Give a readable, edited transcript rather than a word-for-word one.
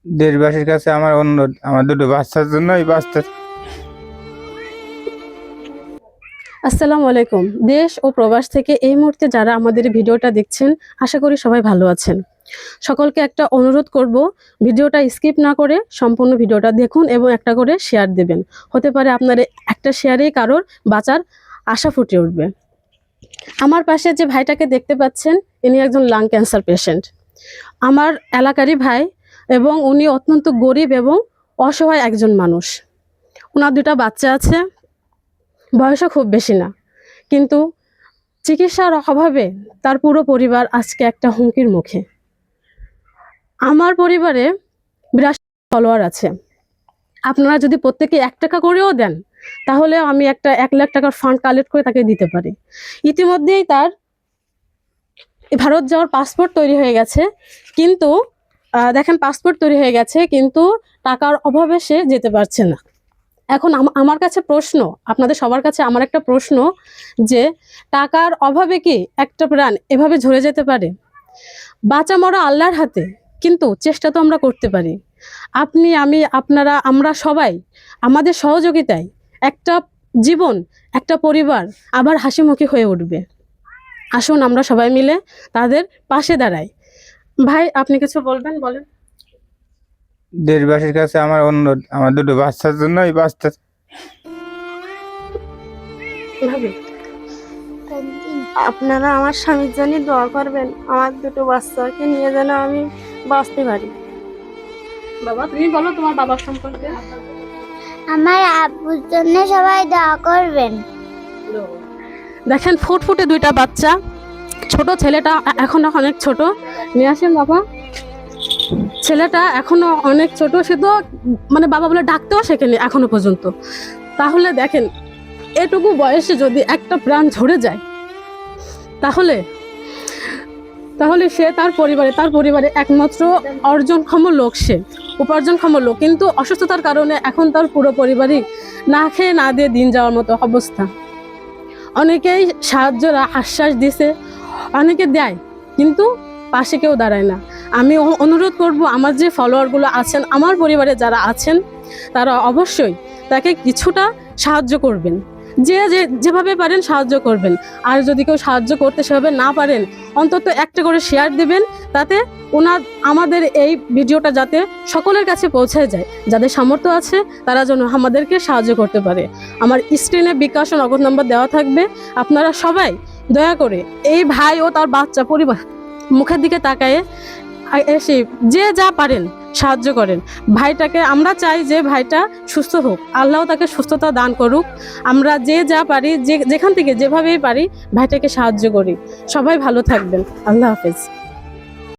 দেশবাসীর কাছে আমার অনুরোধ, আমার দুটো বাচ্চার জন্য এই বাচ্চা। আসসালামু আলাইকুম। দেশ ও প্রবাস থেকে এই মুহূর্তে যারা আমাদের ভিডিওটা দেখছেন, আশা করি সবাই ভালো আছেন। সকলকে একটা অনুরোধ করব, ভিডিওটা স্কিপ না করে সম্পূর্ণ ভিডিওটা দেখুন এবং একটা করে শেয়ার দেবেন। হতে পারে আপনার একটা শেয়ারেই কারোর বাঁচার আশা ফুটে উঠবে। আমার পাশে যে ভাইটাকে দেখতে পাচ্ছেন, ইনি একজন লাং ক্যান্সার পেশেন্ট। আমার এলাকারই ভাই এবং উনি অত্যন্ত গরিব এবং অসহায় একজন মানুষ। ওনার দুটা বাচ্চা আছে, বয়সও খুব বেশি না, কিন্তু চিকিৎসার অভাবে তার পুরো পরিবার আজকে একটা হুমকির মুখে। আমার পরিবারে 82 ফলোয়ার আছে। আপনারা যদি প্রত্যেকে 1 টাকা করেও দেন, তাহলে আমি একটা 1 লাখ টাকার ফান্ড কালেক্ট করে তাকে দিতে পারি। ইতিমধ্যেই তার ভারত যাওয়ার পাসপোর্ট তৈরি হয়ে গেছে, কিন্তু দেখেন পাসপোর্ট তৈরি হয়ে গেছে, কিন্তু টাকার অভাবে সে যেতে পারছে না। এখন আমার কাছে প্রশ্ন, আপনাদের সবার কাছে আমার একটা প্রশ্ন, যে টাকার অভাবে কি একটা প্রাণ এভাবে ঝরে যেতে পারে? বাঁচা মরা আল্লাহর হাতে, কিন্তু চেষ্টা তো আমরা করতে পারি। আপনি, আমি, আপনারা, আমরা সবাই আমাদের সহযোগিতায় একটা জীবন, একটা পরিবার আবার হাসিমুখী হয়ে উঠবে। আসুন আমরা সবাই মিলে তাদের পাশে দাঁড়াই। ভাই, আপনি কিছু বলবেন? বলেন। দেশবাসীর কাছে আমার অনুরোধ, আমার দুটো বাচ্চার জন্য এই বাচ্চা। আপনারা আমার স্বামীর জন্য দোয়া করবেন, আমার দুটো বাচ্চাকে নিয়ে যেন আমি বাঁচতে পারি। বাবা, তুমি বলো তোমার বাবার সম্পর্কে। আমার আব্বুর জন্য সবাই দোয়া করবেন। দেখেন ফুটফুটে দুইটা বাচ্চা, ছোট ছেলেটা এখনো অনেক ছোট। নিয়ে আসেন বাবা। ছেলেটা এখনো অনেক ছোট, সে তো মানে বাবা বলে ডাকতেও শেখেনি এখনো পর্যন্ত। তাহলে দেখেন, এটুকু বয়সে যদি একটা প্রাণ ঝরে যায়, তাহলে সে তার পরিবারে একমাত্র অর্জনক্ষম লোক, সে উপার্জনক্ষম লোক, কিন্তু অসুস্থতার কারণে এখন তার পুরো পরিবারই না খেয়ে না দিয়ে দিন যাওয়ার মতো অবস্থা। অনেকেই সাহায্যের আশ্বাস দিছে, অনেকে দেয়, কিন্তু পাশে কেউ দাঁড়ায় না। আমি অনুরোধ করব, আমার যে ফলোয়ারগুলো আছেন, আমার পরিবারে যারা আছেন, তারা অবশ্যই তাকে কিছুটা সাহায্য করবেন। যেভাবে পারেন সাহায্য করবেন। আর যদি কেউ সাহায্য করতে সেভাবে না পারেন, অন্তত একটা করে শেয়ার দিবেন, তাতে আমাদের এই ভিডিওটা যাতে সকলের কাছে পৌঁছে যায়। যাদের সামর্থ্য আছে তারা যেন আমাদেরকে সাহায্য করতে পারে। আমার স্ক্রিনে বিকাশ ও নগদ নম্বর দেওয়া থাকবে। আপনারা সবাই দয়া করে এই ভাই ও তার বাচ্চা পরিবার মুখের দিকে তাকায়ে এসে যে যা পারেন সাহায্য করেন। ভাইটাকে আমরা চাই যে ভাইটা সুস্থ হোক, আল্লাহ তাকে সুস্থতা দান করুক। আমরা যে যা পারি, যেখান থেকে যেভাবেই পারি ভাইটাকে সাহায্য করি। সবাই ভালো থাকবেন। আল্লাহ হাফেজ।